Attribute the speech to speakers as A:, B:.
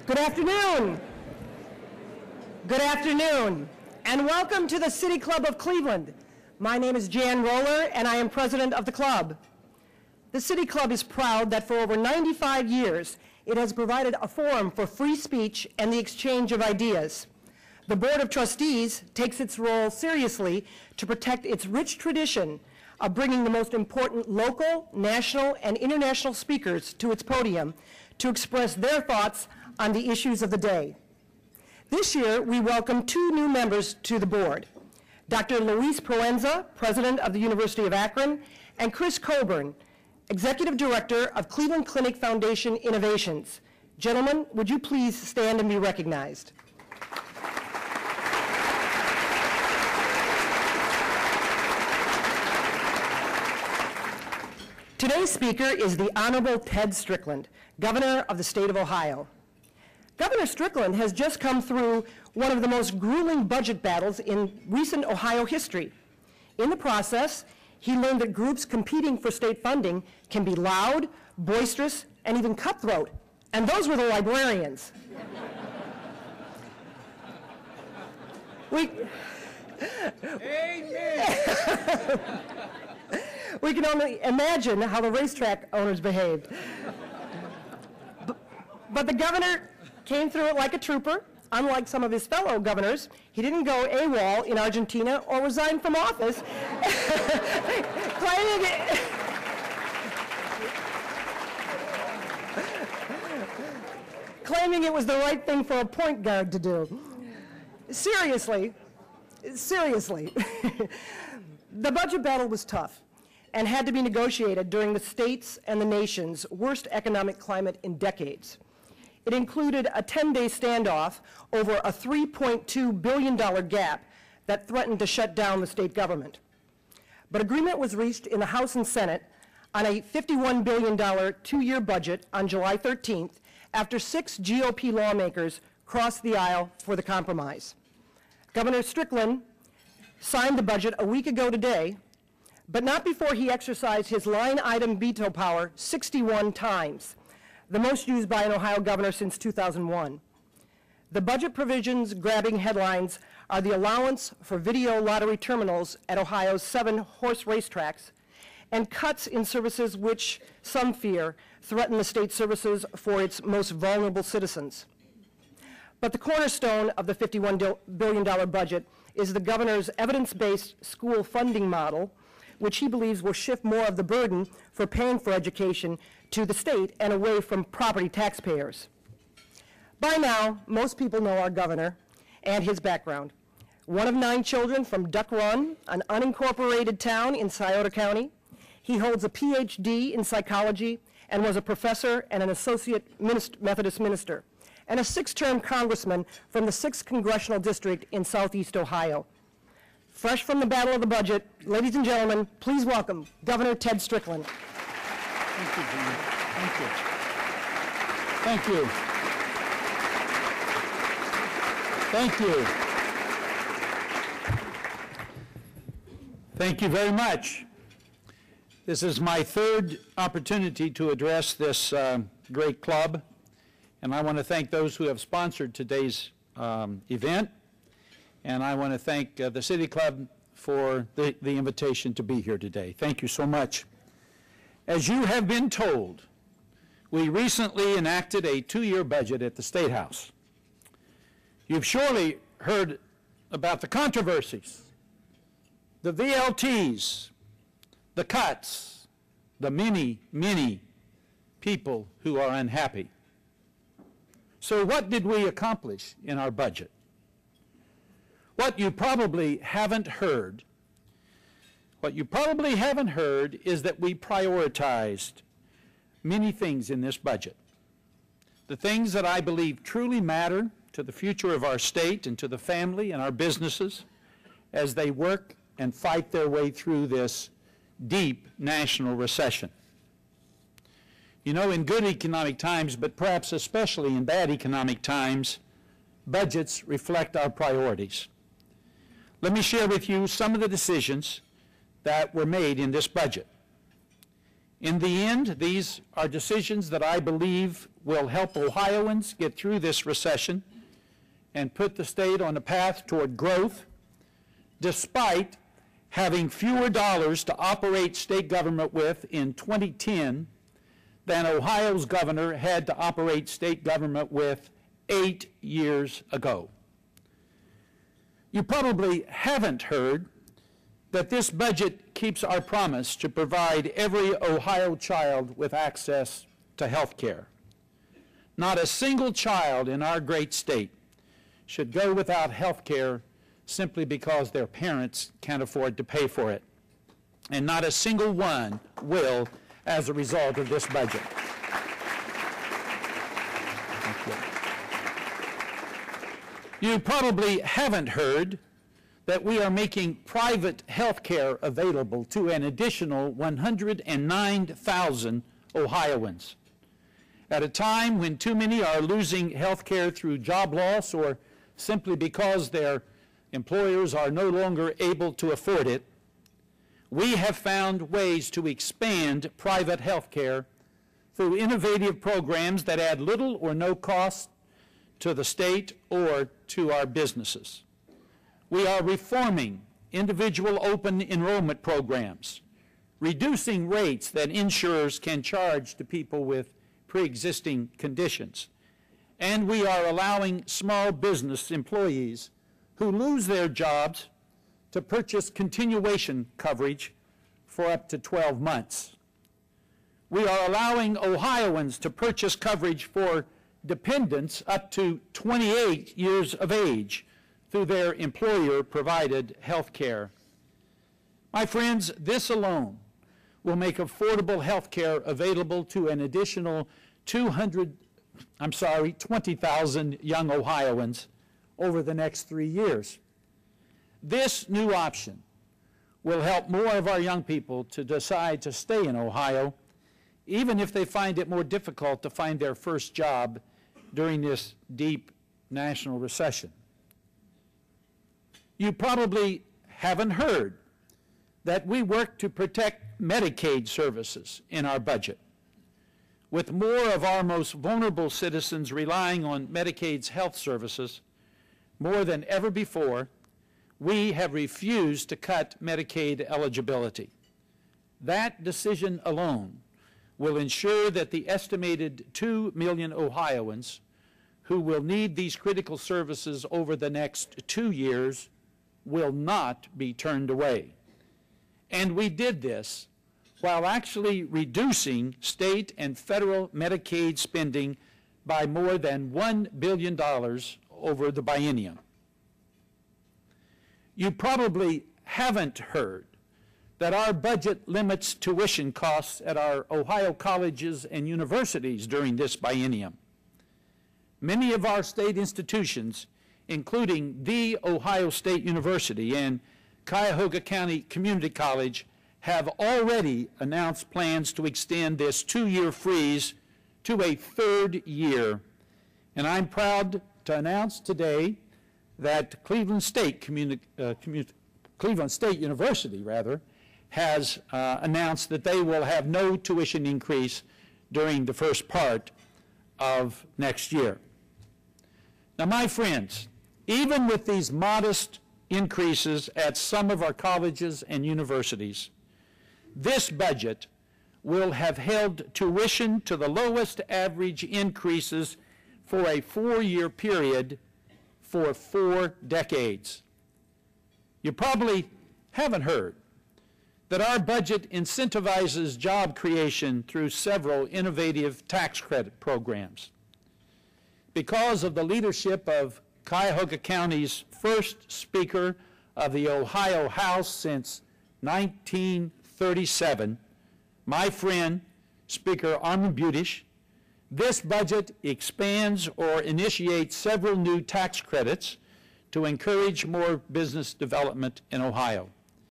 A: Good afternoon. Good afternoon, and welcome to the City Club of Cleveland. My name is Jan Roller, and I am president of the club. The City Club is proud that for over 95 years, it has provided a forum for free speech and the exchange of ideas. The Board of Trustees takes its role seriously to protect its rich tradition of bringing the most important local, national, and international speakers to its podium to express their thoughts on the issues of the day. This year, we welcome two new members to the board, Dr. Luis Proenza, President of the University of Akron, and Chris Coburn, Executive Director of Cleveland Clinic Foundation Innovations. Gentlemen, would you please stand and be recognized? Today's speaker is the Honorable Ted Strickland, Governor of the state of Ohio. Governor Strickland has just come through one of the most grueling budget battles in recent Ohio history. In the process, he learned that groups competing for state funding can be loud, boisterous, and even cutthroat, and those were the librarians. We can only imagine how the racetrack owners behaved. But the governor came through it like a trooper. Unlike some of his fellow governors, he didn't go AWOL in Argentina or resign from office, claiming it was the right thing for a point guard to do. Seriously, the budget battle was tough and had to be negotiated during the state's and the nation's worst economic climate in decades. It included a 10-day standoff over a $3.2 billion gap that threatened to shut down the state government. But agreement was reached in the House and Senate on a $51 billion two-year budget on July 13th after 6 GOP lawmakers crossed the aisle for the compromise. Governor Strickland signed the budget a week ago today, but not before he exercised his line item veto power 61 times, the most used by an Ohio governor since 2001. The budget provisions grabbing headlines are the allowance for video lottery terminals at Ohio's 7 horse racetracks and cuts in services which some fear threaten the state services for its most vulnerable citizens. But the cornerstone of the $51 billion budget is the governor's evidence-based school funding model, which he believes will shift more of the burden for paying for education to the state and away from property taxpayers. By now, most people know our governor and his background. One of 9 children from Duck Run, an unincorporated town in Scioto County. He holds a PhD in psychology and was a professor and an associate Methodist minister, and a 6-term congressman from the 6th Congressional District in Southeast Ohio. Fresh from the battle of the budget, ladies and gentlemen, please welcome Governor Ted Strickland.
B: Thank you, John. Thank you. Thank you. Thank you. Thank you very much. This is my 3rd opportunity to address this great club, and I want to thank those who have sponsored today's event, and I want to thank the City Club for the invitation to be here today. Thank you so much. As you have been told, we recently enacted a 2-year budget at the State House. You've surely heard about the controversies, the VLTs, the cuts, the many, many people who are unhappy. So what did we accomplish in our budget? What you probably haven't heard is that we prioritized many things in this budget. The things that I believe truly matter to the future of our state and to the family and our businesses as they work and fight their way through this deep national recession. You know, in good economic times, but perhaps especially in bad economic times, budgets reflect our priorities. Let me share with you some of the decisions that were made in this budget. In the end, these are decisions that I believe will help Ohioans get through this recession and put the state on a path toward growth, despite having fewer dollars to operate state government with in 2010 than Ohio's governor had to operate state government with 8 years ago. You probably haven't heard that this budget keeps our promise to provide every Ohio child with access to health care. Not a single child in our great state should go without health care simply because their parents can't afford to pay for it. And not a single one will as a result of this budget. You probably haven't heard that we are making private health care available to an additional 109,000 Ohioans. At a time when too many are losing health care through job loss or simply because their employers are no longer able to afford it, we have found ways to expand private health care through innovative programs that add little or no cost to the state or to our businesses. We are reforming individual open enrollment programs, reducing rates that insurers can charge to people with pre-existing conditions, and we are allowing small business employees who lose their jobs to purchase continuation coverage for up to 12 months. We are allowing Ohioans to purchase coverage for dependents up to 28 years of age through their employer-provided health care. My friends, this alone will make affordable health care available to an additional 20,000 young Ohioans over the next 3 years. This new option will help more of our young people to decide to stay in Ohio, even if they find it more difficult to find their first job during this deep national recession. You probably haven't heard that we work to protect Medicaid services in our budget. With more of our most vulnerable citizens relying on Medicaid's health services more than ever before, we have refused to cut Medicaid eligibility. That decision alone will ensure that the estimated 2 million Ohioans who will need these critical services over the next 2 years will not be turned away. And we did this while actually reducing state and federal Medicaid spending by more than $1 billion over the biennium. You probably haven't heard that our budget limits tuition costs at our Ohio colleges and universities during this biennium. Many of our state institutions, including The Ohio State University and Cuyahoga County Community College, have already announced plans to extend this 2-year freeze to a 3rd year. And I'm proud to announce today that Cleveland State University has announced that they will have no tuition increase during the first part of next year. Now, my friends, even with these modest increases at some of our colleges and universities, this budget will have held tuition to the lowest average increases for a 4-year period for 4 decades. You probably haven't heard that our budget incentivizes job creation through several innovative tax credit programs. Because of the leadership of Cuyahoga County's first Speaker of the Ohio House since 1937, my friend, Speaker Armand Budish, this budget expands or initiates several new tax credits to encourage more business development in Ohio.